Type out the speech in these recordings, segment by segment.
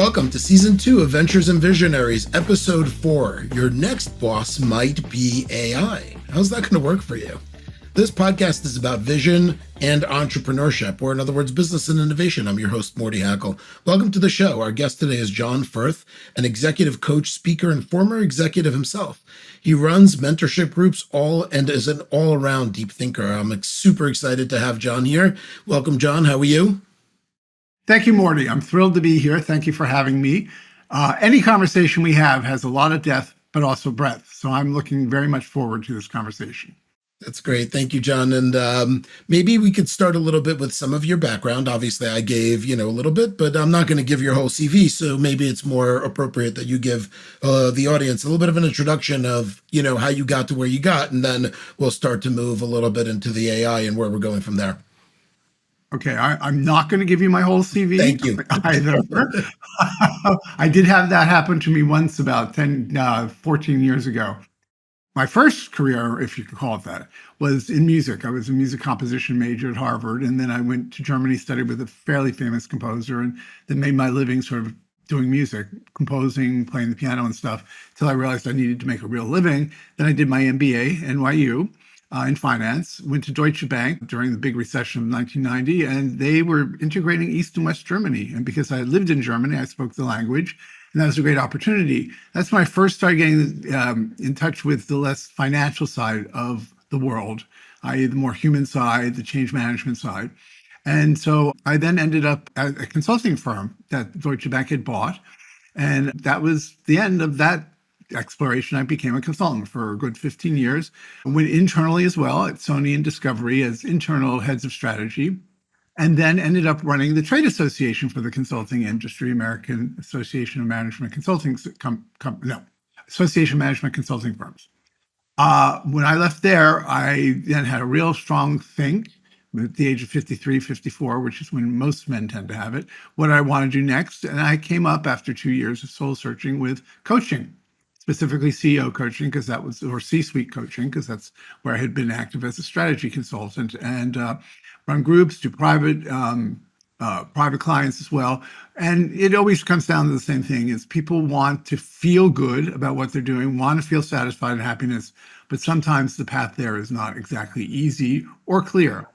Welcome to Season 2 of Ventures Visionaries, Episode 4. Your next boss might be AI. How's that going to work for you? This podcast is about vision and entrepreneurship, or in other words, business and innovation. I'm your host, Mordy Hackel. Welcome to the show. Our guest today is John Furth, an executive coach, speaker, and former executive himself. He runs mentorship groups and is an all-around deep thinker. I'm super excited to have John here. Welcome, John. How are you? Thank you, Mordy. I'm thrilled to be here. Thank you for having me. Any conversation we have has a lot of depth, but also breadth. So I'm looking very much forward to this conversation. That's great. Thank you, John. And maybe we could start a little bit with some of your background. Obviously, I gave, a little bit, but I'm not going to give your whole CV. So maybe it's more appropriate that you give the audience a little bit of an introduction of, how you got to where you got. And then we'll start to move a little bit into the AI and where we're going from there. Okay, I'm not going to give you my whole CV. Thank you. Either. I did have that happen to me once about 14 years ago. My first career, if you could call it that, was in music. I was a music composition major at Harvard, and then I went to Germany, studied with a fairly famous composer, and then made my living sort of doing music, composing, playing the piano and stuff, until I realized I needed to make a real living. Then I did my MBA, NYU. In finance, went to Deutsche Bank during the big recession of 1990, and they were integrating East and West Germany. And because I lived in Germany, I spoke the language, and that was a great opportunity. That's when I first started getting in touch with the less financial side of the world, i.e. the more human side, the change management side. And so I then ended up at a consulting firm that Deutsche Bank had bought, and that was the end of that exploration. I became a consultant for a good 15 years. I went internally as well at Sony and Discovery as internal heads of strategy, and then ended up running the trade association for the consulting industry, American Association of Management Consulting, Association of Management Consulting Firms. When I left there, I then had a real strong think at the age of 53, 54, which is when most men tend to have it, what I want to do next. And I came up after 2 years of soul searching with coaching. Specifically CEO coaching, or C-suite coaching, because that's where I had been active as a strategy consultant, and run groups, do private clients as well. And it always comes down to the same thing: is people want to feel good about what they're doing, want to feel satisfied and happiness, but sometimes the path there is not exactly easy or clear.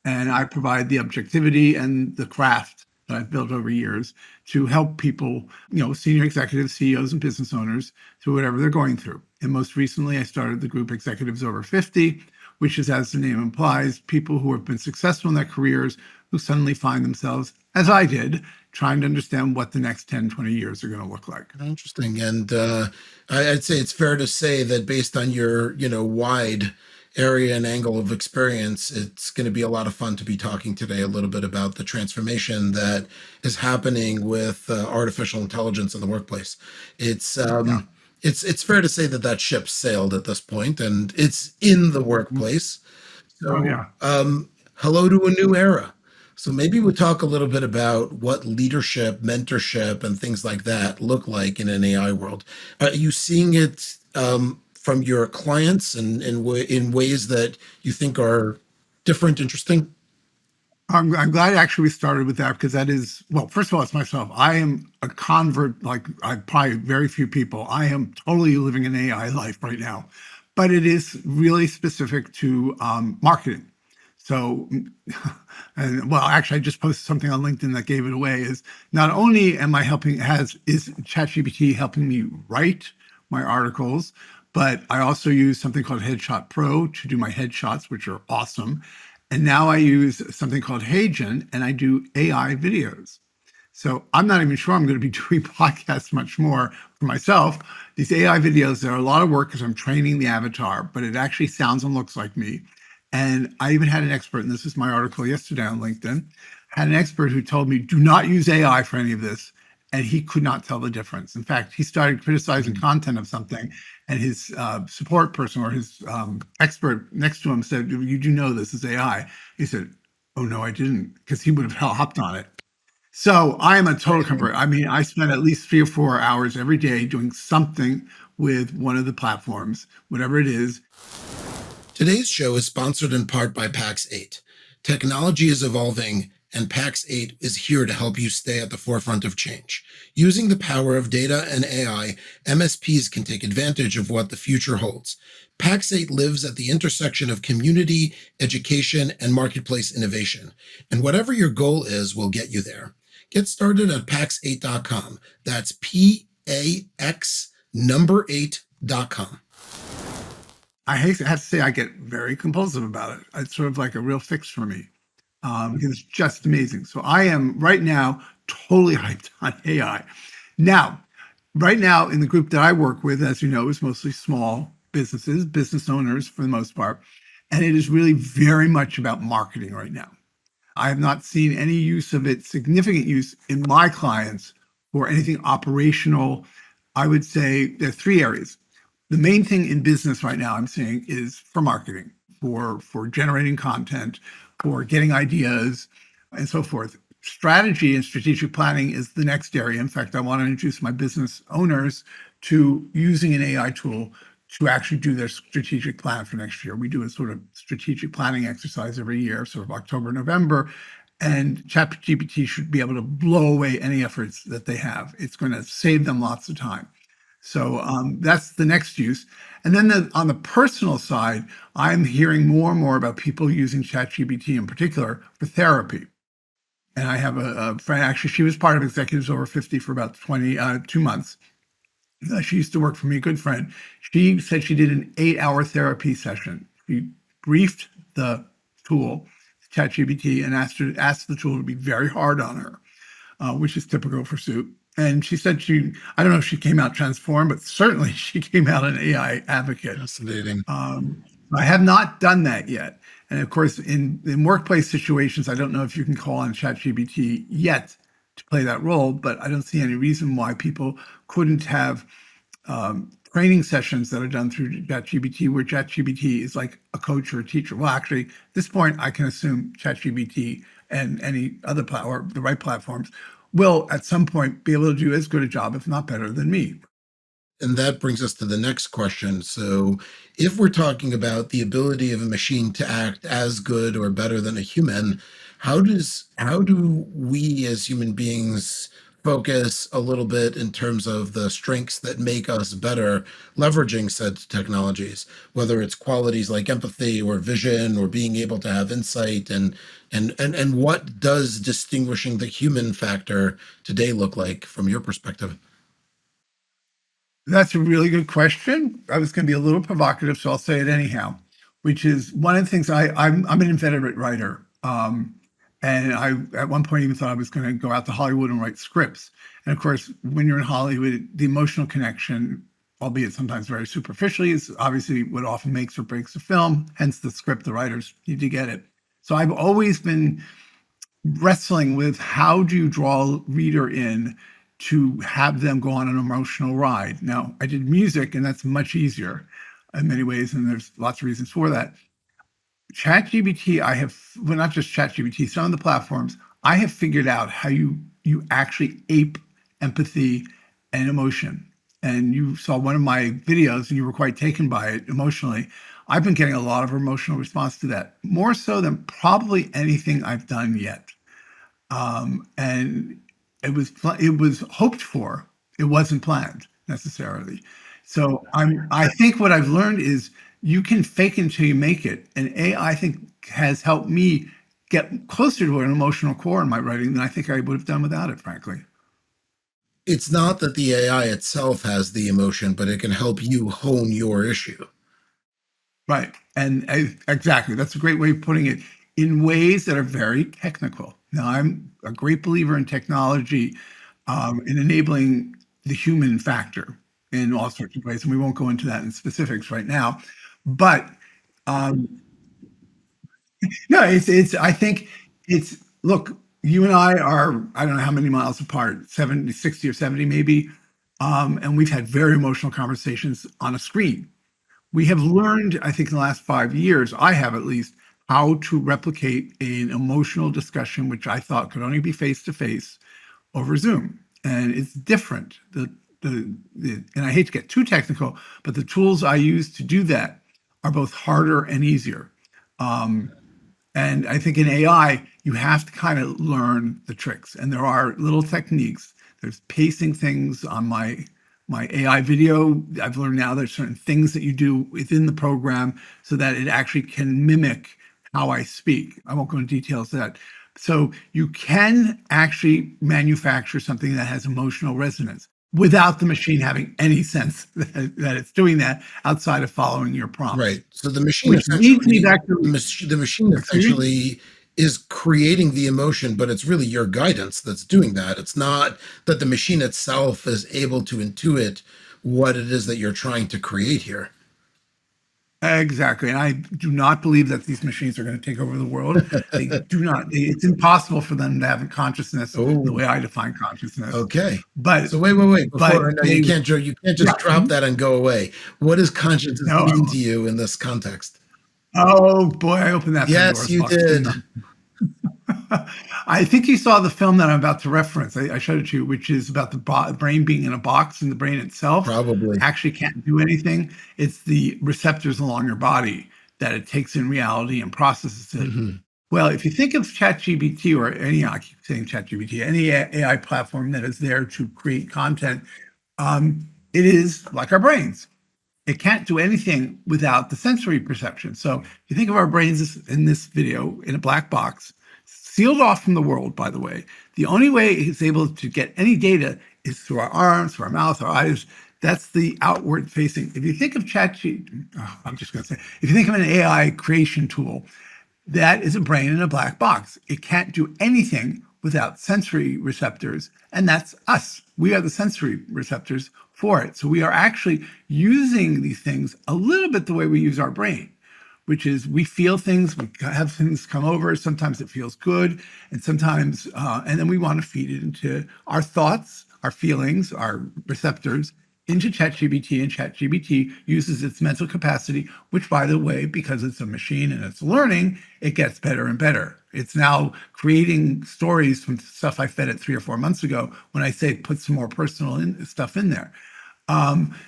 And I provide the objectivity and the craft that I've built over years to help people, senior executives, CEOs, and business owners through whatever they're going through. And most recently, I started the group Executives Over 50, which is, as the name implies, people who have been successful in their careers who suddenly find themselves, as I did, trying to understand what the next 10, 20 years are going to look like. Interesting. And I'd say it's fair to say that based on your, wide area and angle of experience, it's going to be a lot of fun to be talking today a little bit about the transformation that is happening with artificial intelligence in the workplace. It's fair to say that ship sailed at this point, and it's in the workplace. So, hello to a new era. So maybe we'll talk a little bit about what leadership, mentorship, and things like that look like in an AI world. Are you seeing it from your clients and in ways that you think are different, interesting? I'm glad actually we started with that, because that is, well, first of all, it's myself. I am a convert, like probably very few people. I am totally living an AI life right now, but it is really specific to marketing. So, actually, I just posted something on LinkedIn that gave it away. Is not only am I is ChatGPT helping me write my articles, but I also use something called Headshot Pro to do my headshots, which are awesome. And now I use something called Hagen, and I do AI videos. So I'm not even sure I'm going to be doing podcasts much more for myself. These AI videos, they're a lot of work because I'm training the avatar, but it actually sounds and looks like me. And I even had an expert, and this is my article yesterday on LinkedIn, had an expert who told me, do not use AI for any of this. And he could not tell the difference. In fact, he started criticizing content of something, and his support person or his expert next to him said, you do know this is AI. He said, oh, no, I didn't, because he would have hopped on it. So I am a total convert. I mean, I spend at least 3 or 4 hours every day doing something with one of the platforms, whatever it is. Today's show is sponsored in part by PAX 8. Technology is evolving and Pax8 is here to help you stay at the forefront of change. Using the power of data and AI, MSPs can take advantage of what the future holds. Pax8 lives at the intersection of community, education, and marketplace innovation. And whatever your goal is, will get you there. Get started at pax8.com. That's PAX number 8.com. I have to say I get very compulsive about it. It's sort of like a real fix for me, because it's just amazing. So I am right now totally hyped on AI. Now, right now in the group that I work with, as you know, is mostly small businesses, business owners for the most part, and it is really very much about marketing right now. I have not seen any use of it, significant use in my clients for anything operational. I would say there are three areas. The main thing in business right now I'm seeing is for marketing, for generating content, for getting ideas, and so forth. Strategy and strategic planning is the next area. In fact, I want to introduce my business owners to using an AI tool to actually do their strategic plan for next year. We do a sort of strategic planning exercise every year, sort of October, November, and ChatGPT should be able to blow away any efforts that they have. It's going to save them lots of time. So that's the next use. And then on the personal side, I'm hearing more and more about people using ChatGPT in particular for therapy. And I have a friend, actually, she was part of Executives Over 50 for about 2 months. She used to work for me, a good friend. She said she did an 8-hour therapy session. She briefed the tool, ChatGPT, and asked the tool to be very hard on her, which is typical for Soup. And she said I don't know if she came out transformed, but certainly she came out an AI advocate. Fascinating. I have not done that yet. And of course, in workplace situations, I don't know if you can call on ChatGPT yet to play that role, but I don't see any reason why people couldn't have training sessions that are done through ChatGPT, where ChatGPT is like a coach or a teacher. Well, actually, at this point, I can assume ChatGPT and any other or the right platforms will at some point be able to do as good a job, if not better, than me. And that brings us to the next question. So, if we're talking about the ability of a machine to act as good or better than a human, how do we as human beings focus a little bit in terms of the strengths that make us better leveraging said technologies, whether it's qualities like empathy or vision or being able to have insight, and what does distinguishing the human factor today look like from your perspective? That's a really good question. I was going to be a little provocative, so I'll say it anyhow, which is one of the things I'm an inveterate writer. And I, at one point, even thought I was going to go out to Hollywood and write scripts. And of course, when you're in Hollywood, the emotional connection, albeit sometimes very superficially, is obviously what often makes or breaks a film. Hence the script, the writers need to get it. So I've always been wrestling with how do you draw a reader in to have them go on an emotional ride. Now, I did music, and that's much easier in many ways, and there's lots of reasons for that. ChatGPT, I have, well, not just ChatGPT, some of the platforms, I have figured out how you actually ape empathy and emotion. And you saw one of my videos and you were quite taken by it emotionally. I've been getting a lot of emotional response to that, more so than probably anything I've done yet. And it was hoped for. It wasn't planned necessarily. So I think what I've learned is you can fake it until you make it. And AI, I think, has helped me get closer to an emotional core in my writing than I think I would have done without it, frankly. It's not that the AI itself has the emotion, but it can help you hone your issue. Right. And exactly. That's a great way of putting it, in ways that are very technical. Now, I'm a great believer in technology, in enabling the human factor in all sorts of ways. And we won't go into that in specifics right now. But um, no, I think it's, look, you and I are, I don't know how many miles apart, 70, 60 or 70 maybe. And we've had very emotional conversations on a screen. We have learned, I think, in the last 5 years, I have at least, how to replicate an emotional discussion, which I thought could only be face to face over Zoom. And it's different. And I hate to get too technical, but the tools I use to do that are both harder and easier. Um, And I think in AI, you have to kind of learn the tricks. And there are little techniques. There's pacing things on my AI video. I've learned now there's certain things that you do within the program so that it actually can mimic how I speak. I won't go into details of that. So you can actually manufacture something that has emotional resonance without the machine having any sense that it's doing that outside of following your prompts. Right. So the machine Which leads me essentially, back to, the machine excuse me? essentially is creating the emotion, but it's really your guidance that's doing that. It's not that the machine itself is able to intuit what it is that you're trying to create here. Exactly. And I do not believe that these machines are going to take over the world. They do not, it's impossible for them to have a consciousness the Oh, way I define consciousness. okay. But, So wait. but Before, no, they, you can't yeah, just drop that and go away. What does consciousness no, mean to you in this context? oh boy, I opened that Yes, Pandora's you box, did. didn't I? I think you saw the film that I'm about to reference. I showed it to you, which is about the brain being in a box, and the brain itself Probably. actually can't do anything. It's the receptors along your body that it takes in reality and processes it. Hmm. Well, if you think of ChatGPT or any, I keep saying ChatGPT, any AI platform that is there to create content, it is like our brains. It can't do anything without the sensory perception. So you think of our brains in this video in a black box, sealed off from the world, by the way. The only way it's able to get any data is through our arms, through our mouth, our eyes. That's the outward facing. If you think of ChatGPT, I'm just going to say, if you think of an AI creation tool, that is a brain in a black box. It can't do anything without sensory receptors, and that's us. We are the sensory receptors for it. So we are actually using these things a little bit the way we use our brain, which is we feel things, we have things come over. Sometimes it feels good, and sometimes, and then we want to feed it into our thoughts, our feelings, our receptors into ChatGPT, and ChatGPT uses its mental capacity, which, by the way, because it's a machine and it's learning, it gets better and better. It's now creating stories from stuff I fed it 3 or 4 months ago when I say put some more personal stuff in there.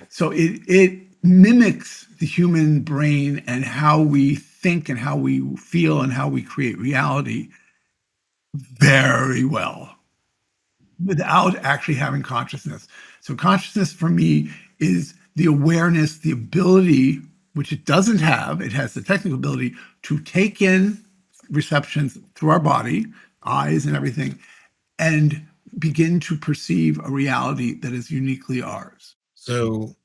So it mimics the human brain and how we think and how we feel and how we create reality very well without actually having consciousness. So consciousness for me is the awareness, the ability, which it doesn't have. It has the technical ability to take in receptions through our body, eyes and everything, and begin to perceive a reality that is uniquely ours. So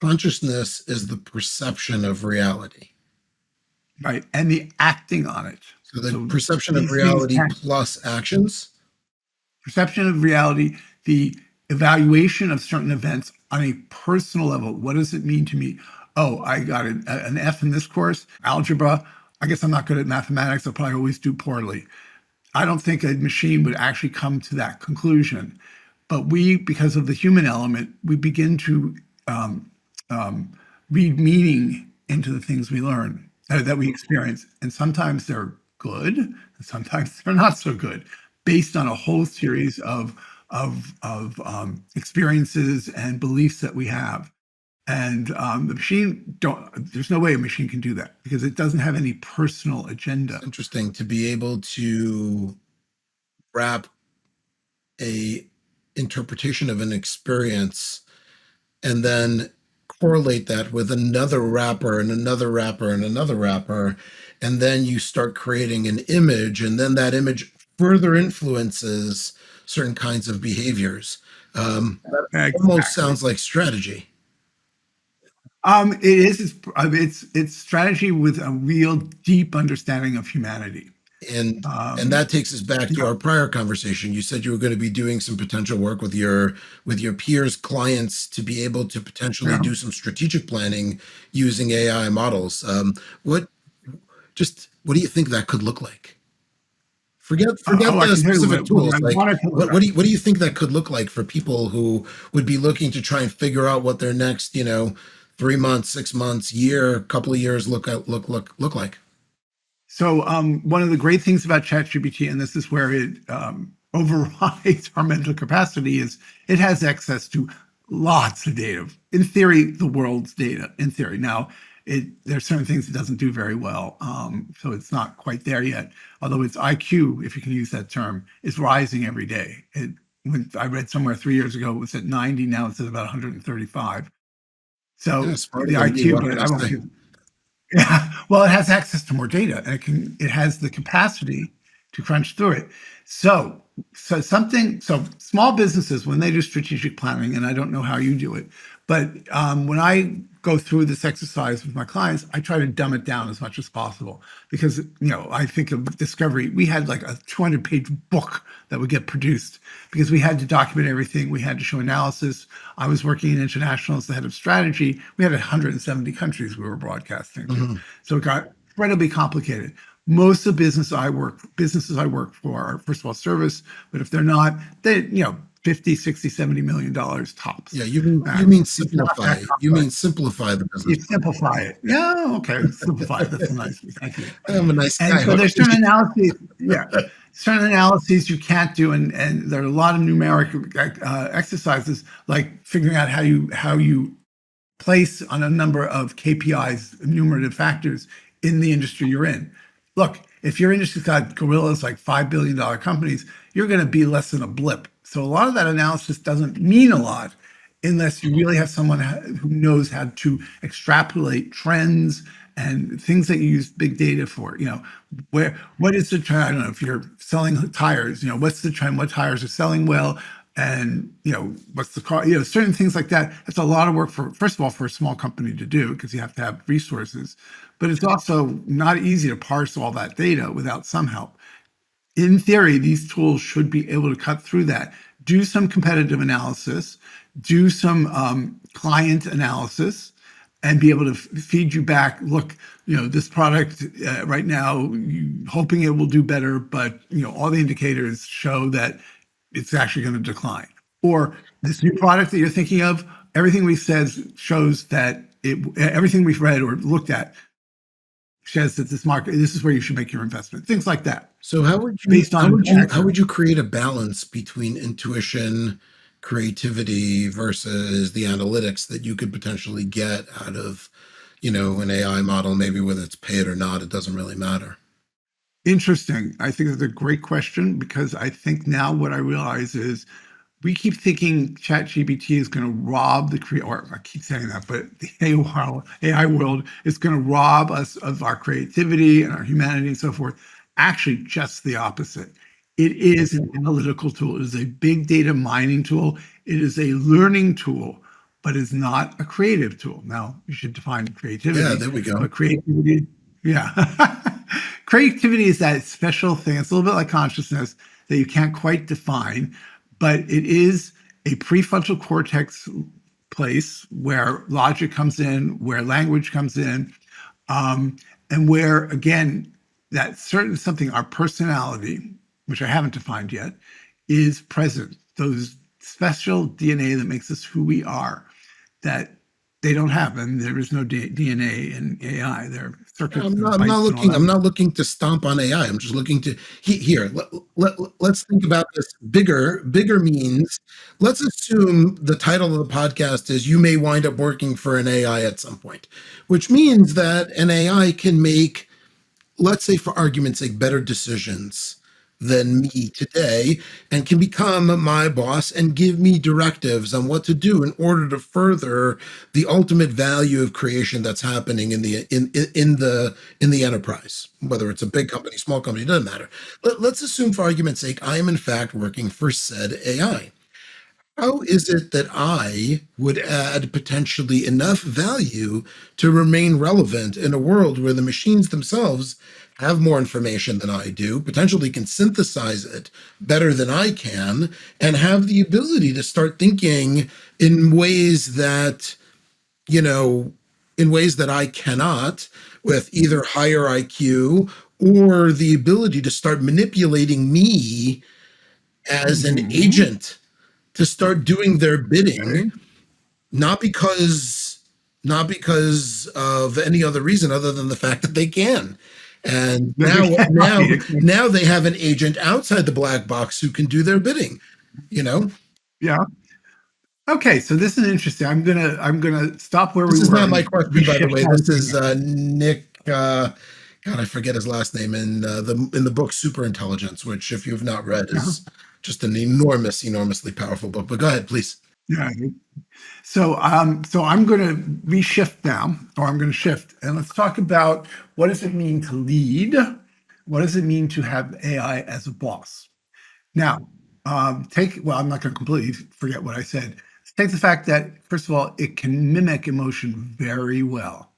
consciousness is the perception of reality. Right. And the acting on it. So the So perception of these things reality can plus actions. perception of reality, the evaluation of certain events on a personal level. What does it mean to me? Oh, I got an F in this course, algebra. I guess I'm not good at mathematics. I'll probably always do poorly. I don't think a machine would actually come to that conclusion. But we, because of the human element, we begin to um, read meaning into the things we learn, that we experience. And sometimes they're good, and sometimes they're not so good, based on a whole series of experiences and beliefs that we have. And the machine don't. There's no way a machine can do that because it doesn't have any personal It's agenda. interesting to be able to wrap a interpretation of an experience and then correlate that with another wrapper and another wrapper and another wrapper, and then you start creating an image, and then that image further influences certain kinds of behaviors. That almost Exactly. sounds like strategy. It is. It's strategy with a real deep understanding of humanity. And Um, that takes us back you to know, our prior conversation. You said you were going to be doing some potential work with your peers, clients, to be able to you potentially know. do some strategic planning using AI models. What what do you think that could look like? Forget Oh, I the can tell you specific what tools. I Like wanted to look at. what do you think that could look like for people who would be looking to try and figure out what their next 3 months, 6 months, year, couple of years look like? So one of the great things about ChatGPT, and this is where it overrides our mental capacity, is it has access to lots of data. In theory, the world's data. In theory, now there's certain things it doesn't do very well. So it's not quite there yet. Although its IQ, if you can use that term, is rising every day. When I read somewhere 3 years ago, it was at 90. Now it's at about 135. Yeah, So smarter the than me. IQ, What but can I I won't say? give. Yeah, well, it has access to more data, and it has the capacity to crunch through it. So, so small businesses, when they do strategic planning, and I don't know how you do it, but when I go through this exercise with my clients, I try to dumb it down as much as possible because I think of Discovery. We had like a 200-page book that would get produced because we had to document everything. We had to show analysis. I was working in international as the head of strategy. We had 170 countries we were broadcasting to, Mhm. so it got incredibly complicated. Most of the businesses I work for are, first of all, service, but if they're not, they 50, 60, $70 million tops Yeah, you mean max. It's not simplify. that You mean complex. simplify the business You model. simplify it. Yeah, okay. Simplify it. That's a nice. Thank you. I'm a nice And guy. so How there's certain appreciate analyses, yeah, certain analyses you can't do, and there are a lot of numeric exercises like figuring out how you place on a number of KPIs, enumerative factors in the industry you're in. Look, if your industry's got gorillas like $5 billion companies, you're going to be less than a blip. So a lot of that analysis doesn't mean a lot unless you really have someone who knows how to extrapolate trends and things that you use big data for. What is the trend? I don't know if you're selling tires. What's the trend? What tires are selling well? And what's the car? Certain things like that. That's a lot of work for, first of all, for a small company to do because you have to have resources. But it's also not easy to parse all that data without some help. In theory, these tools should be able to cut through that, do some competitive analysis, do some client analysis, and be able to feed you back. Look, this product right now, hoping it will do better, but all the indicators show that it's actually going to decline. Or this new product that you're thinking of, everything we said shows that everything we've read or looked at says that this is where you should make your investment. Things like that, So how would you based how on would you how accurate. would you create a balance between intuition, creativity versus the analytics that you could potentially get out of, an AI model, maybe whether it's paid or not, it doesn't really matter. Interesting. I think that's a great question because I think now what I realize is we keep thinking ChatGPT is going to rob the or I keep saying that, but the AI world is going to rob us of our creativity and our humanity and so forth. Actually, just the opposite. It is an analytical tool. It is a big data mining tool. It is a learning tool, but it's not a creative tool. Now, you should define Yeah, creativity, there we go. but creativity, yeah. Creativity is that special thing. It's a little bit like consciousness that you can't quite define, but it is a prefrontal cortex place where logic comes in, where language comes in, and where, again, that certain something, our personality, which I haven't defined yet, is present. Those special DNA that makes us who we are, that they don't have, and there is no DNA in AI. There are Yeah, circuits I'm and not, I'm not bytes and all looking. that. I'm not looking to stomp on AI. I'm just looking to here. Let's think about this bigger. Bigger means let's assume the title of the podcast is "You may wind up working for an AI at some point," which means that an AI can make, let's say for argument's sake, better decisions than me today and can become my boss and give me directives on what to do in order to further the ultimate value of creation that's happening in the enterprise, whether it's a big company, small company, it doesn't matter. Let's assume for argument's sake I am in fact working for said AI. How is it that I would add potentially enough value to remain relevant in a world where the machines themselves have more information than I do, potentially can synthesize it better than I can, and have the ability to start thinking in ways that, you know, in ways that I cannot, with either higher IQ or the ability to start manipulating me as an Mhm. agent to start doing their bidding, Okay. not because of any other reason other than the fact that they can. And That they now cannot now be explained. now they have an agent outside the black box who can do their bidding, you know? Yeah. Okay, so this is interesting. I'm gonna stop where we This is were not my and question, by the reshift way. how we're This doing is it. Nick. God, I forget his last name in the book Super Intelligence, which, if you've not read, Uh-huh. is just an enormously powerful book. But go ahead, please. Yeah. So I'm going to reshift now, or I'm going to shift, and let's talk about what does it mean to lead? What does it mean to have AI as a boss? Now, well, I'm not going to completely forget what I said. Take the fact that, first of all, it can mimic emotion very well.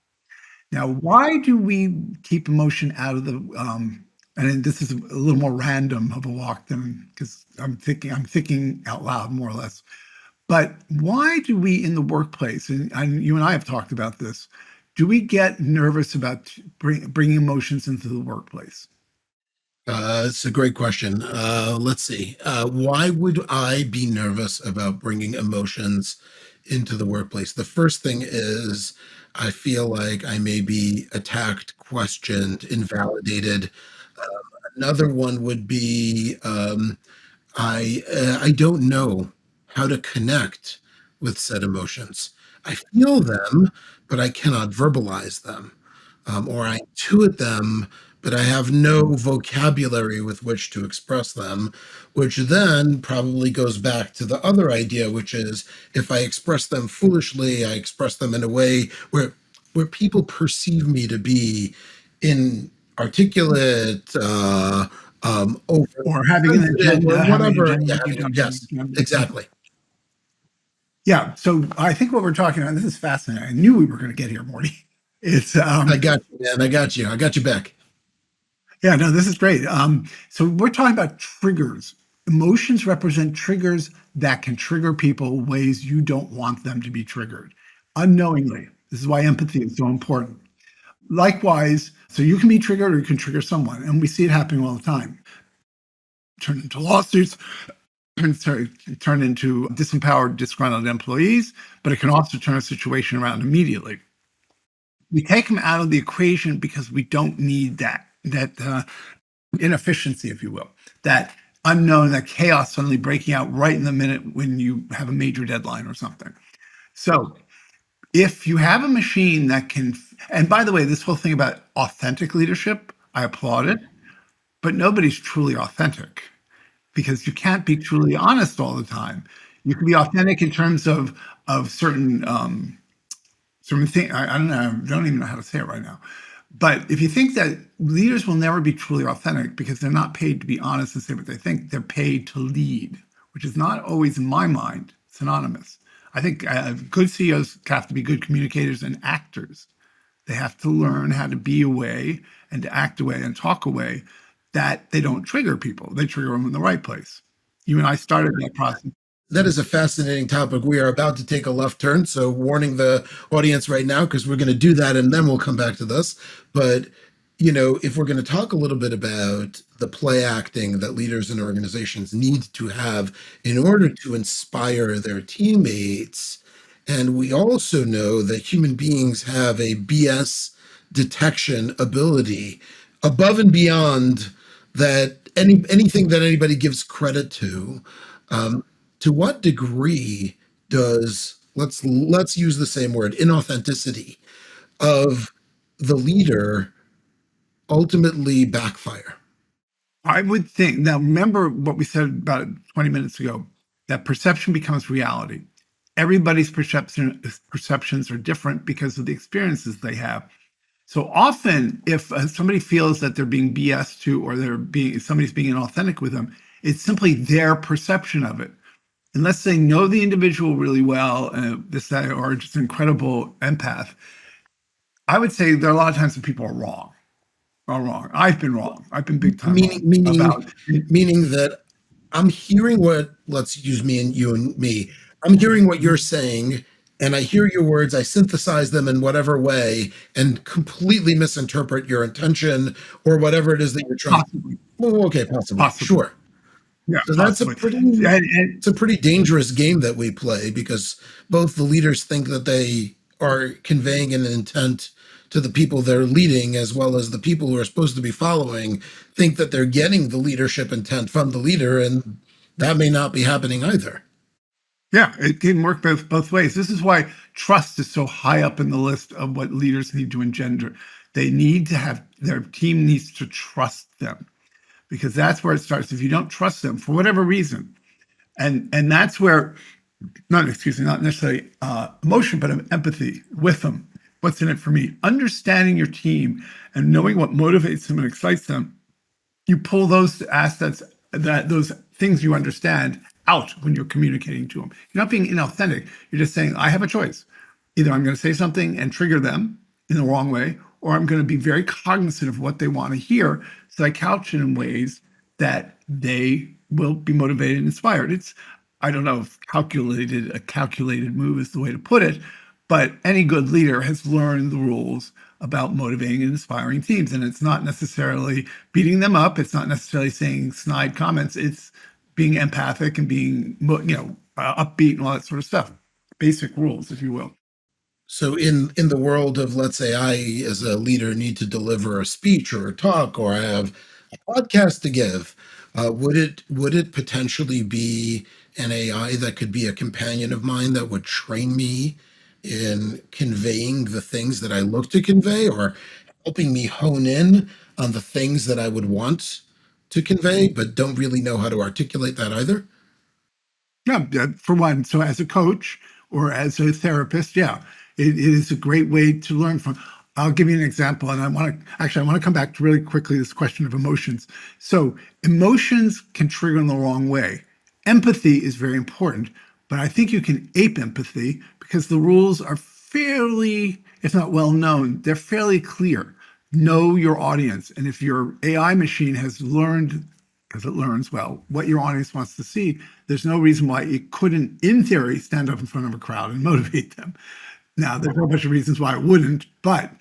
Now, why do we keep emotion out of the, and this is a little more random of a walk than, because I'm thinking out loud more or less. But why do we in the workplace, and you and I have talked about this, do we get nervous about bringing emotions into the workplace? It's a great question. Let's see. Why would I be nervous about bringing emotions into the workplace? The first thing is I feel like I may be attacked, questioned, invalidated. Another one would be I don't know how to connect with said emotions. I feel them, but I cannot verbalize them, or I intuit them, but I have no vocabulary with which to express them, which then probably goes back to the other idea, which is if I express them foolishly, I express them in a way where people perceive me to be inarticulate, overly Or having an sensitive, or agenda, having an whatever. agenda Yeah, that you don't have an yes, agenda. exactly. Yeah. So I think what we're talking about, this is fascinating. I knew we were going to get here, Morty. It's I got you, man. I got you. I got you back. Yeah, no, this is great. So we're talking about triggers. Emotions represent triggers that can trigger people ways you don't want them to be triggered unknowingly. This is why empathy is so important. Likewise, so you can be triggered or you can trigger someone, and we see it happening all the time. Turn into lawsuits, turn into disempowered, disgruntled employees, but it can also turn a situation around immediately. We take them out of the equation because we don't need that inefficiency, if you will, that unknown, that chaos suddenly breaking out right in the minute when you have a major deadline or something. So if you have a machine that can, and by the way, this whole thing about authentic leadership, I applaud it, but nobody's truly authentic because you can't be truly honest all the time. You can be authentic in terms of certain thing. I don't know. I don't even know how to say it right now. But if you think that leaders will never be truly authentic because they're not paid to be honest and say what they think, they're paid to lead, which is not always, in my mind, synonymous. I think good CEOs have to be good communicators and actors. They have to learn how to be a way and to act a way and talk a way that they don't trigger people. They trigger them in the right place. You and I started that process. That is a fascinating topic. We are about to take a left turn, so warning the audience right now because we're going to do that and then we'll come back to this. But if we're going to talk a little bit about the play acting that leaders and organizations need to have in order to inspire their teammates, and we also know that human beings have a BS detection ability above and beyond that anything that anybody gives credit to. Um, to what degree does let's use the same word inauthenticity of the leader ultimately backfire? I would think now remember what we said about 20 minutes ago, that perception becomes reality. Everybody's perceptions are different because of the experiences they have. So often, if somebody feels that they're being BS to, or somebody's being inauthentic with them, it's simply their perception of it. Unless they know the individual really well, that, or just an incredible empath, I would say there are a lot of times that people are wrong. Are wrong. I've been wrong. I've been big time meaning wrong meaning about. meaning that I'm hearing what, let's use me and you and me, I'm hearing what you're saying, and I hear your words, I synthesize them in whatever way and completely misinterpret your intention or whatever it is that you're trying. Possibly, Well, okay, possibly, possibly, sure. yeah, So that's a possibly. pretty And it's a pretty dangerous game that we play because both the leaders think that they are conveying an intent to the people they're leading, as well as the people who are supposed to be following think that they're getting the leadership intent from the leader, and that may not be happening either. Yeah, it can work both ways. This is why trust is so high up in the list of what leaders need to engender. They need to have their team needs to trust them because that's where it starts. If you don't trust them for whatever reason, and that's where not excuse me, not necessarily emotion, but empathy with them. What's in it for me? Understanding your team and knowing what motivates them and excites them, you pull those assets, that those things you understand out when you're communicating to them. You're not being inauthentic. You're just saying, I have a choice. Either I'm going to say something and trigger them in the wrong way, or I'm going to be very cognizant of what they want to hear. So I couch it in ways that they will be motivated and inspired. It's, I don't know if a calculated move is the way to put it, but any good leader has learned the rules about motivating and inspiring teams. And it's not necessarily beating them up. It's not necessarily saying snide comments. It's being empathic and being, upbeat and all that sort of stuff. Basic rules, if you will. So in the world of, let's say, I as a leader need to deliver a speech or a talk, or I have a podcast to give, would it potentially be an AI that could be a companion of mine that would train me in conveying the things that I look to convey, or helping me hone in on the things that I would want to convey, but don't really know how to articulate that either? Yeah, for one. So as a coach or as a therapist, yeah, it is a great way to learn from. I'll give you an example, and I want to come back to really quickly this question of emotions. So emotions can trigger in the wrong way. Empathy is very important, but I think you can ape empathy because the rules are fairly, if not well known, they're fairly clear. Know your audience, and if your AI machine has learned, because it learns well, what your audience wants to see, there's no reason why it couldn't, in theory, stand up in front of a crowd and motivate them. Now, there's a bunch of reasons why it wouldn't, but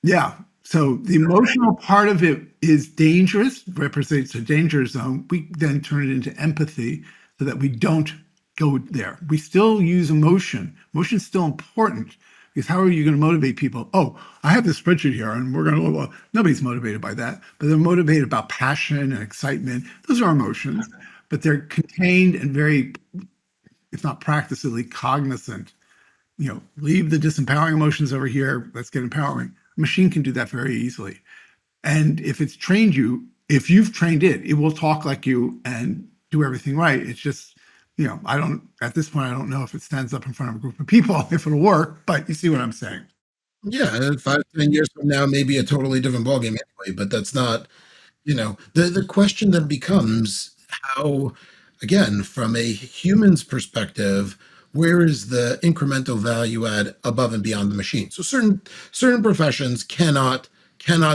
yeah. So the emotional part of it is dangerous, represents a danger zone. We then turn it into empathy so that we don't go there. We still use emotion. Emotion's still important because how are you going to motivate people? Oh, I have this spreadsheet here and we're going to, well, nobody's motivated by that, but they're motivated about passion and excitement. Those are emotions, but they're contained and very, if not practically cognizant. Leave the disempowering emotions over here. Let's get empowering. A machine can do that very easily. And if you've trained it, it will talk like you and do everything right. It's just, at this point, I don't know if it stands up in front of a group of people, if it'll work, but you see what I'm saying. Yeah, and 5, 10 years from now, maybe a totally different ballgame anyway. But that's not, the question then becomes how, again, from a human's perspective, where is the incremental value add above and beyond the machine? So certain professions cannot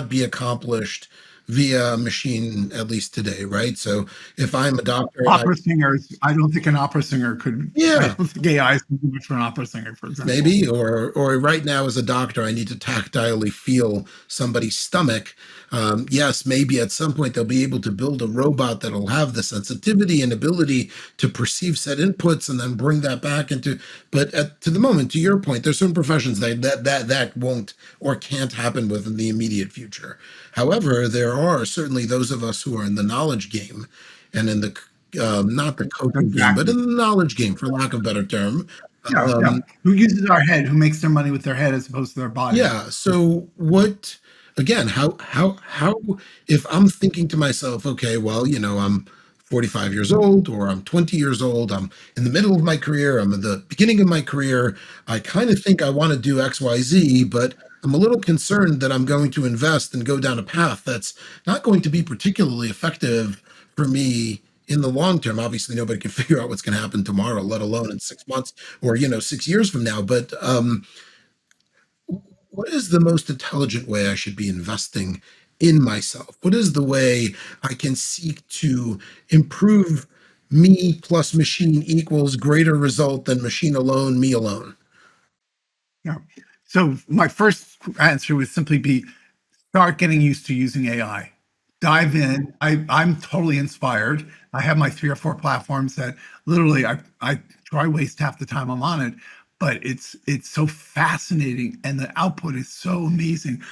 be accomplished via machine, at least today, right? So if I'm a doctor and I Opera singers, I don't think an opera singer could, I yeah, don't think AI is good for an opera singer, for example. maybe, or right now as a doctor I need to tactilely feel somebody's stomach. Yes, maybe at some point they'll be able to build a robot that'll have the sensitivity and ability to perceive said inputs and then bring that back into, but to the moment, to your point, there's certain professions that won't or can't happen within the immediate future. However, there are certainly those of us who are in the knowledge game and in the not the coaching game, but Exactly. in the knowledge game, for lack of a better term. Yeah, yeah. um, Who uses our head, who makes their money with their head as opposed to their body. Yeah. So what, again, how if I'm thinking to myself, okay, well, I'm 45 years old or I'm 20 years old, I'm in the middle of my career, I'm at the beginning of my career, I kind of think I want to do XYZ, but I'm a little concerned that I'm going to invest and go down a path that's not going to be particularly effective for me in the long term. Obviously, nobody can figure out what's going to happen tomorrow, let alone in 6 months or 6 years from now. But what is the most intelligent way I should be investing in myself? What is the way I can seek to improve me plus machine equals greater result than machine alone, me alone? Yeah. So my first answer would simply be start getting used to using AI. Dive in. I'm totally inspired. I have my 3 or 4 platforms that literally I try waste half the time I'm on it, but it's so fascinating and the output is so amazing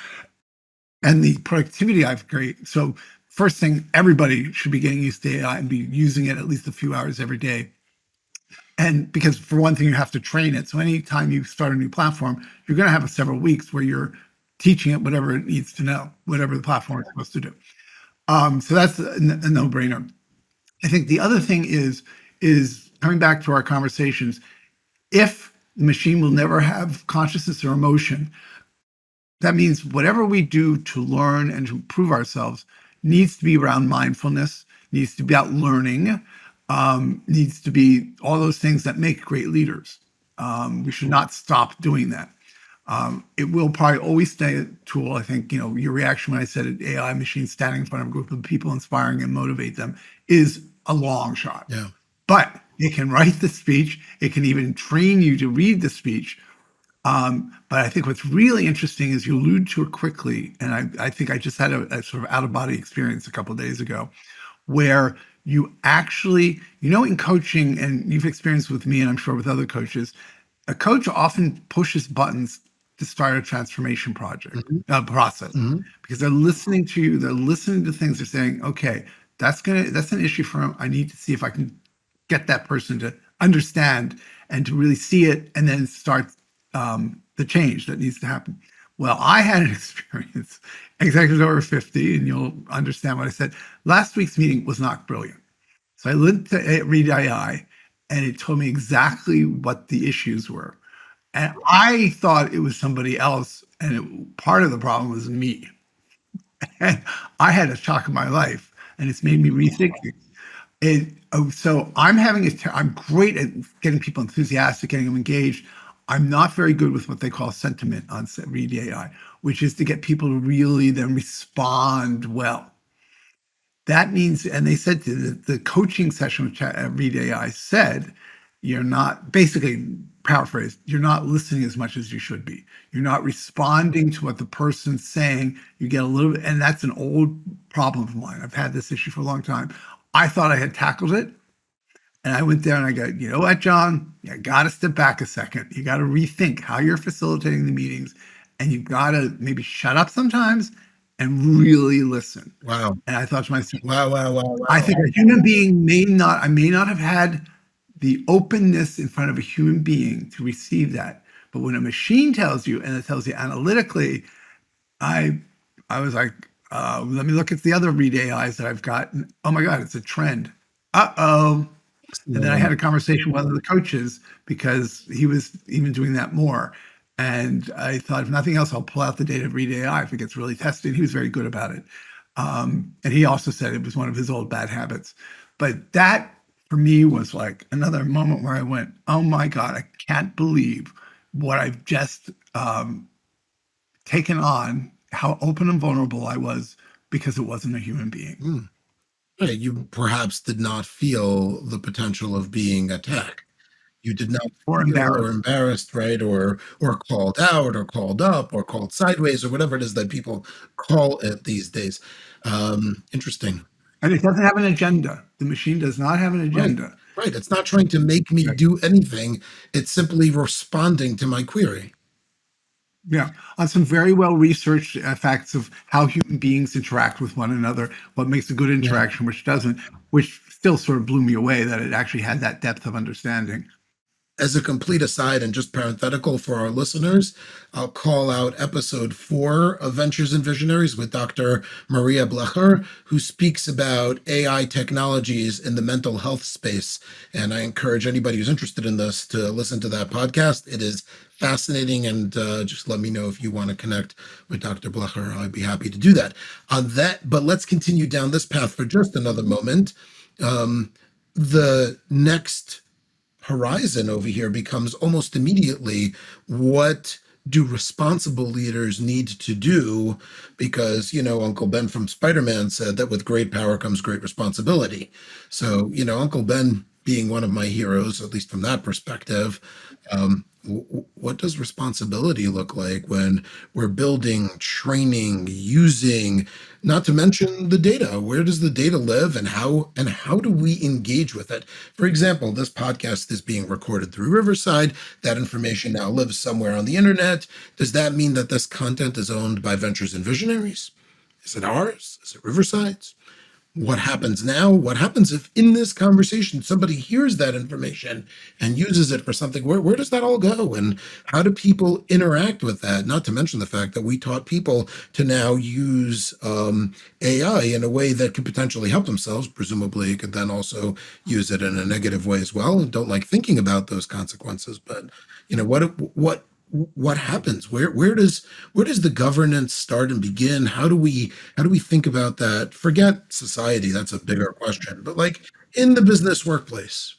and the productivity I've great. So first thing, everybody should be getting used to AI and be using it at least a few hours every day. And because for one thing, you have to train it. So anytime you start a new platform, you're going to have several weeks where you're teaching it whatever it needs to know, whatever the platform is supposed to do. So that's a no-brainer. I think the other thing is coming back to our conversations. If the machine will never have consciousness or emotion, that means whatever we do to learn and to improve ourselves needs to be around mindfulness, needs to be about learning, needs to be all those things that make great leaders. We should not stop doing that. It will probably always stay a tool. I think, your reaction when I said an AI machine standing in front of a group of people, inspiring and motivate them, is a long shot. Yeah. But it can write the speech. It can even train you to read the speech. But I think what's really interesting is you allude to it quickly, and I think I just had a sort of out-of-body experience a couple of days ago, where you actually, in coaching, and you've experienced with me, and I'm sure with other coaches, a coach often pushes buttons to start a transformation project process, Mhm. because they're listening to you, they're listening to things, they're saying, okay, that's an issue for him. I need to see if I can get that person to understand and to really see it, and then start the change that needs to happen. Well, I had an experience, executives over 50, and you'll understand what I said. Last week's meeting was not brilliant. So I went to Read AI, and it told me exactly what the issues were. And I thought it was somebody else, and part of the problem was me. And I had a shock of my life, and it's made me rethink it. So I'm great at getting people enthusiastic, getting them engaged. I'm not very good with what they call sentiment on Read AI, which is to get people to really then respond well. That means, and they said the coaching session with Read AI said, you're not, basically paraphrased, you're not listening as much as you should be. You're not responding to what the person's saying. You get a little bit, and that's an old problem of mine. I've had this issue for a long time. I thought I had tackled it. And I went there and I go, you know what, John? You got to step back a second. You got to rethink how you're facilitating the meetings, and you got to maybe shut up sometimes and really listen. Wow. And I thought to myself, Wow, wow, wow, I wow. think a human being I may not have had the openness in front of a human being to receive that. But when a machine tells you, and it tells you analytically, I was like, let me look at the other Read AIs that I've got. And, oh my God, it's a trend. Uh-oh. And then I had a conversation with one of the coaches, because he was even doing that more. And I thought, if nothing else, I'll pull out the data of Read AI if it gets really tested. He was very good about it. And he also said it was one of his old bad habits. But that, for me, was like another moment where I went, oh my God, I can't believe what I've just taken on, how open and vulnerable I was, because it wasn't a human being. Mm. Yeah, you perhaps did not feel the potential of being attacked. You did not Or feel or embarrassed. embarrassed, right? Or called out or called up or called sideways or whatever it is that people call it these days. Interesting. And it doesn't have an agenda. The machine does not have an Right. agenda. Right. It's not trying to make me Right. do anything. It's simply responding to my query. Yeah, on some very well researched facts of how human beings interact with one another, what makes a good Yeah. interaction, which doesn't, which still sort of blew me away that it actually had that depth of understanding. As a complete aside and just parenthetical for our listeners, I'll call out episode 4 of Ventures and Visionaries with Dr. Maria Blecher, who speaks about AI technologies in the mental health space. And I encourage anybody who's interested in this to listen to that podcast. It is fascinating, and just let me know if you want to connect with Dr. Blecher. I'd be happy to do that. On that, but let's continue down this path for just another moment. The next horizon over here becomes almost immediately, what do responsible leaders need to do? Because, Uncle Ben from Spider-Man said that with great power comes great responsibility. So, Uncle Ben being one of my heroes, at least from that perspective, what does responsibility look like when we're building, training, using, not to mention the data? Where does the data live, and how do we engage with it? For example, this podcast is being recorded through Riverside. That information now lives somewhere on the internet. Does that mean that this content is owned by Ventures and Visionaries? Is it ours? Is it Riverside's? What happens now? What happens if in this conversation somebody hears that information and uses it for something? Where does that all go? And how do people interact with that? Not to mention the fact that we taught people to now use AI in a way that could potentially help themselves. Presumably, could then also use it in a negative way as well. And don't like thinking about those consequences. But what happens? Where does the governance start and begin? How do we think about that? Forget society, that's a bigger question, but like in the business workplace.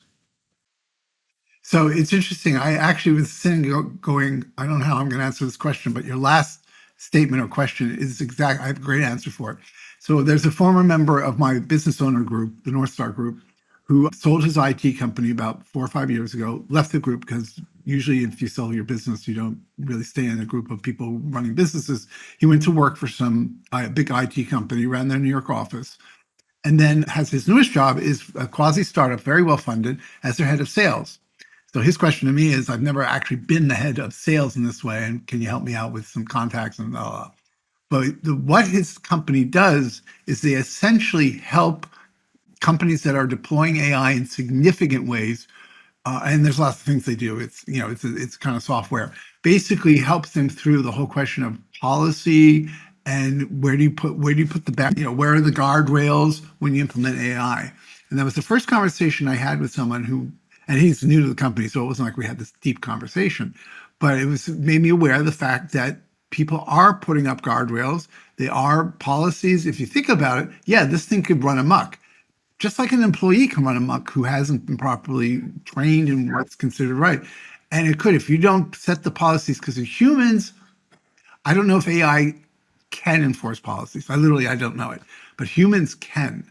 So it's interesting. I actually was sitting going, I don't know how I'm going to answer this question, but your last statement or question is exact. I have a great answer for it. So there's a former member of my business owner group, the North Star Group, who sold his IT company about 4 or 5 years ago, left the group because usually if you sell your business, you don't really stay in a group of people running businesses. He went to work for some big IT company, ran their New York office, and then has his newest job is a quasi startup, very well funded, as their head of sales. So his question to me is, I've never actually been the head of sales in this way, and can you help me out with some contacts and blah, blah. But what his company does is they essentially help companies that are deploying AI in significant ways, and there's lots of things they do. It's kind of software. Basically, helps them through the whole question of policy and where do you put the back, where are the guardrails when you implement AI. And that was the first conversation I had with someone who, and he's new to the company, so it wasn't like we had this deep conversation, but made me aware of the fact that people are putting up guardrails. They are policies. If you think about it, yeah, this thing could run amok just like an employee can run amok who hasn't been properly trained in what's considered right. And it could, if you don't set the policies, because humans, I don't know if AI can enforce policies. I don't know it, but humans can.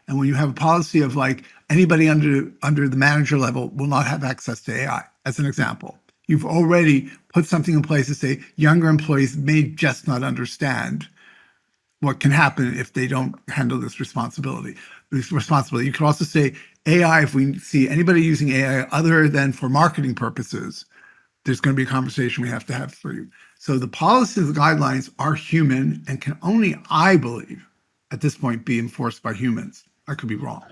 And when you have a policy of like anybody under the manager level will not have access to AI, as an example, you've already put something in place to say younger employees may just not understand what can happen if they don't handle this responsibility. You could also say AI, if we see anybody using AI other than for marketing purposes, there's going to be a conversation we have to have for you. So the policies, the guidelines are human and can only, I believe, at this point be enforced by humans. I could be wrong.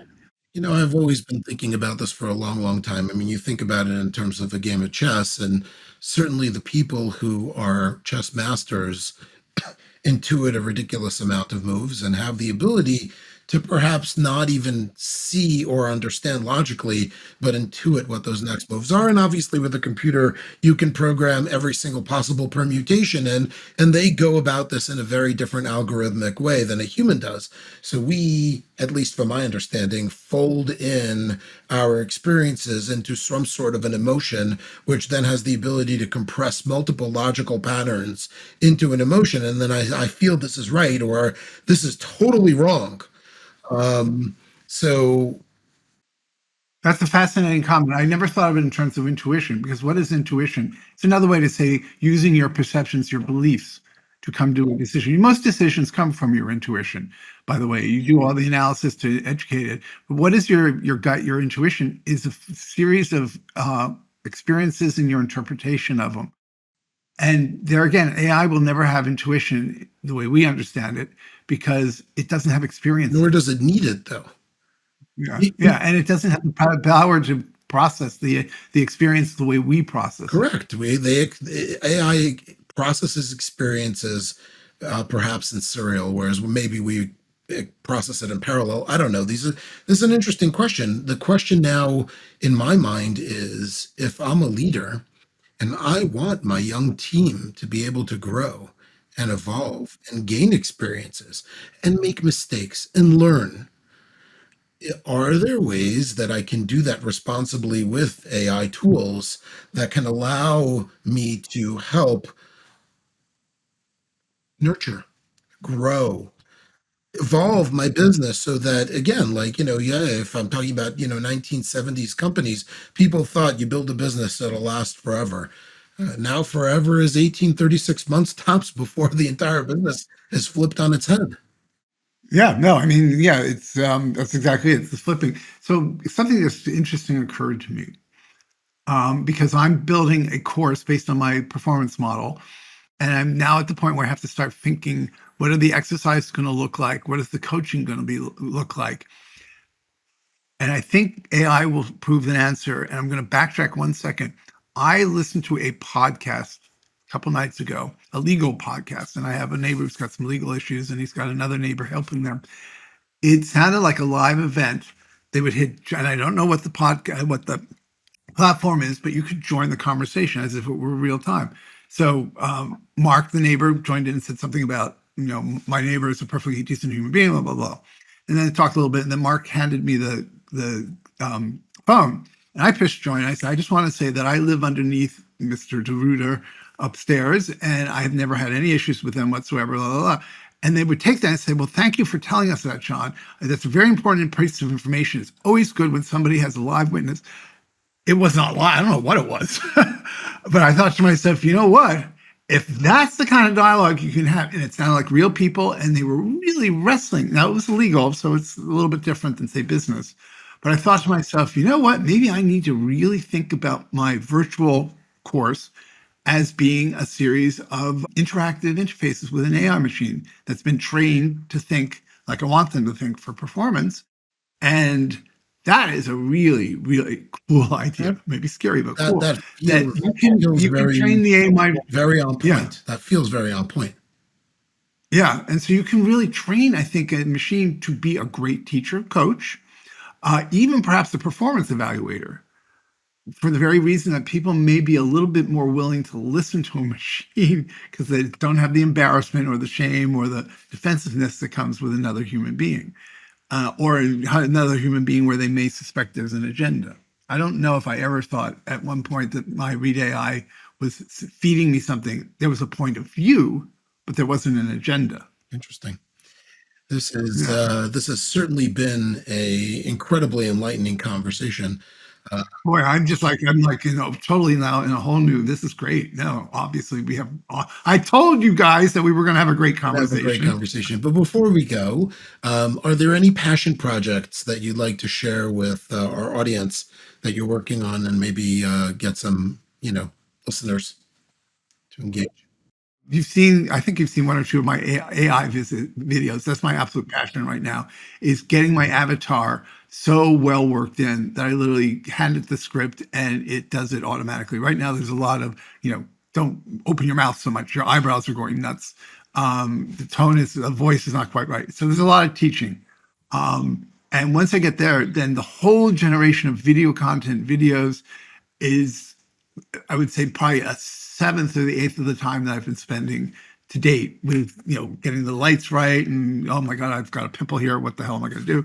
I've always been thinking about this for a long, long time. I mean, you think about it in terms of a game of chess, and certainly the people who are chess masters intuit a ridiculous amount of moves and have the ability to perhaps not even see or understand logically, but intuit what those next moves are. And obviously, with a computer, you can program every single possible permutation, and they go about this in a very different algorithmic way than a human does. So we, at least from my understanding, fold in our experiences into some sort of an emotion, which then has the ability to compress multiple logical patterns into an emotion. And then I feel this is right or this is totally wrong. Um, so That's a fascinating comment. I never thought of it in terms of intuition, because what is intuition? It's another way to say using your perceptions, your beliefs to come to a decision. Most decisions come from your intuition, by the way. You do all the analysis to educate it. But what is your gut, your intuition is a series of experiences and your interpretation of them. And there again, AI will never have intuition the way we understand it because it doesn't have experience. nor does it need it though. Yeah, We- yeah, we- and it doesn't have the power to process the experience the way we process it. Correct. The AI processes experiences perhaps in serial, whereas maybe we process it in parallel. I don't know. This is an interesting question. The question now in my mind is if I'm a leader and I want my young team to be able to grow and evolve and gain experiences and make mistakes and learn. Are there ways that I can do that responsibly with AI tools that can allow me to help nurture, grow, evolve my business so that again, like, yeah, if I'm talking about, 1970s companies, people thought you build a business that'll last forever. Now forever is 1836 months tops before the entire business is flipped on its head. Yeah, no, I mean, yeah, it's that's exactly it. It's the flipping. So something that's interesting occurred to me because I'm building a course based on my performance model, and I'm now at the point where I have to start thinking What are the exercises going to look like? What is the coaching going to look like? And I think AI will prove an answer. And I'm going to backtrack 1 second. I listened to a podcast a couple nights ago, a legal podcast, and I have a neighbor who's got some legal issues, and he's got another neighbor helping them. It sounded like a live event. They would hit, and I don't know what the platform is, but you could join the conversation as if it were real time. So Mark, the neighbor, joined in and said something about, my neighbor is a perfectly decent human being, blah, blah, blah. And then it talked a little bit, and then Mark handed me the phone, and I pushed join. I said, I just want to say that I live underneath Mr. DeRuiter upstairs, and I've never had any issues with them whatsoever, blah, blah, blah. And they would take that and say, well, thank you for telling us that, John. That's a very important piece of information. It's always good when somebody has a live witness. It was not live. I don't know what it was. But I thought to myself, you know what? If that's the kind of dialogue you can have, and it sounded like real people, and they were really wrestling. Now, it was illegal, so it's a little bit different than, say, business. But I thought to myself, you know what? Maybe I need to really think about my virtual course as being a series of interactive interfaces with an AI machine that's been trained to think like I want them to think for performance. And that is a really, really cool idea. Maybe scary, but cool. That That feels, you can train the AI. very on point. Yeah. That feels very on point. Yeah. And so you can really train, I think, a machine to be a great teacher, coach, even perhaps a performance evaluator, for the very reason that people may be a little bit more willing to listen to a machine because they don't have the embarrassment or the shame or the defensiveness that comes with another human being, or another human being where they may suspect there's an agenda. I don't know if I ever thought at one point that my Read AI was feeding me something. There was a point of view, but there wasn't an agenda. Interesting. This has certainly been a incredibly enlightening conversation. Boy, I'm like, totally now in a whole new, this is great. No, obviously I told you guys that we were going to have a great conversation. That's a great conversation. But before we go, are there any passion projects that you'd like to share with our audience that you're working on, and maybe get some, listeners to engage? I think you've seen one or two of my AI videos. That's my absolute passion right now, is getting my avatar so well worked in that I literally hand it the script and it does it automatically. Right now, there's a lot of, don't open your mouth so much. Your eyebrows are going nuts. The voice is not quite right. So there's a lot of teaching. And once I get there, then the whole generation of video content videos is, I would say, probably a seventh or the eighth of the time that I've been spending to date with, getting the lights right. And, oh my God, I've got a pimple here. What the hell am I going to do?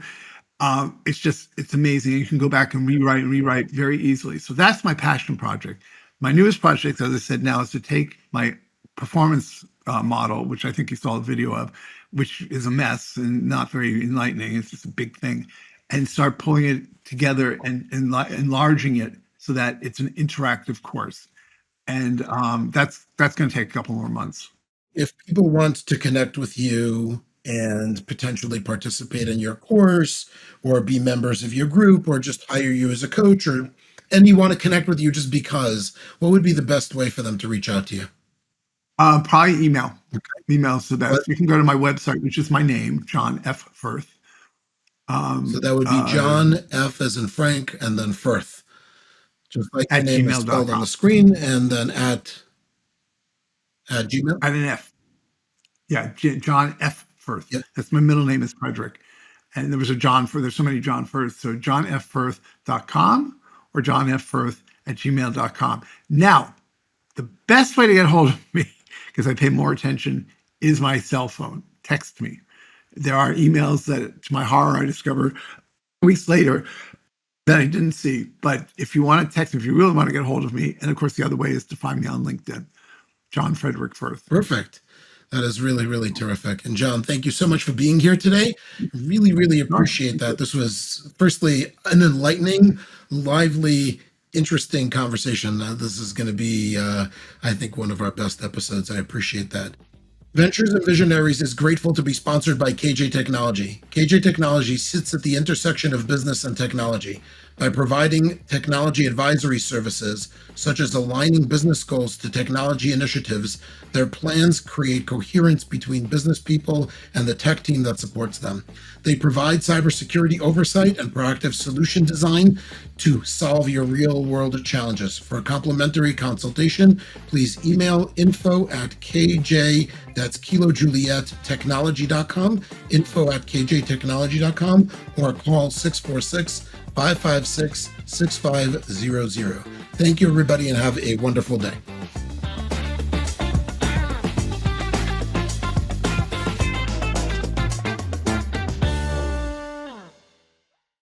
It's amazing. You can go back and rewrite very easily. So that's my passion project. My newest project, as I said now, is to take my performance model, which I think you saw a video of, which is a mess and not very enlightening. It's just a big thing, and start pulling it together and enlarging it so that it's an interactive course. And that's going to take a couple more months. If people want to connect with you and potentially participate in your course, or be members of your group, or just hire you as a coach, and you want to connect with you just because, what would be the best way for them to reach out to you? Probably email. Okay. Email is the best. You can go to my website, which is my name, John F. Furth. So that would be John F as in Frank, and then Furth, just like the name is spelled on the screen, and then at Gmail. At an F. Yeah, John F. Furth. Yep. That's my middle name is Frederick. And there was a John Furth. There's so many John Furth. So johnffurth.com or johnffurth@gmail.com. Now, the best way to get a hold of me, because I pay more attention, is my cell phone. Text me. There are emails that, to my horror, I discovered weeks later that I didn't see. But if you want to text me, if you really want to get a hold of me, and of course the other way is to find me on LinkedIn, John Frederick Furth. Perfect. That is really, really terrific. And John, thank you so much for being here today. Really, really appreciate that. This was, firstly, an enlightening, lively, interesting conversation. This is going to be, I think, one of our best episodes. I appreciate that. Ventures and Visionaries is grateful to be sponsored by KJ Technology. KJ Technology sits at the intersection of business and technology. By providing technology advisory services, such as aligning business goals to technology initiatives, their plans create coherence between business people and the tech team that supports them. They provide cybersecurity oversight and proactive solution design to solve your real-world challenges. For a complimentary consultation, please email info@kj, that's Kilo Juliet Technology.com, info@kjtechnology.com, or call 646-556-6500. Thank you, everybody, and have a wonderful day.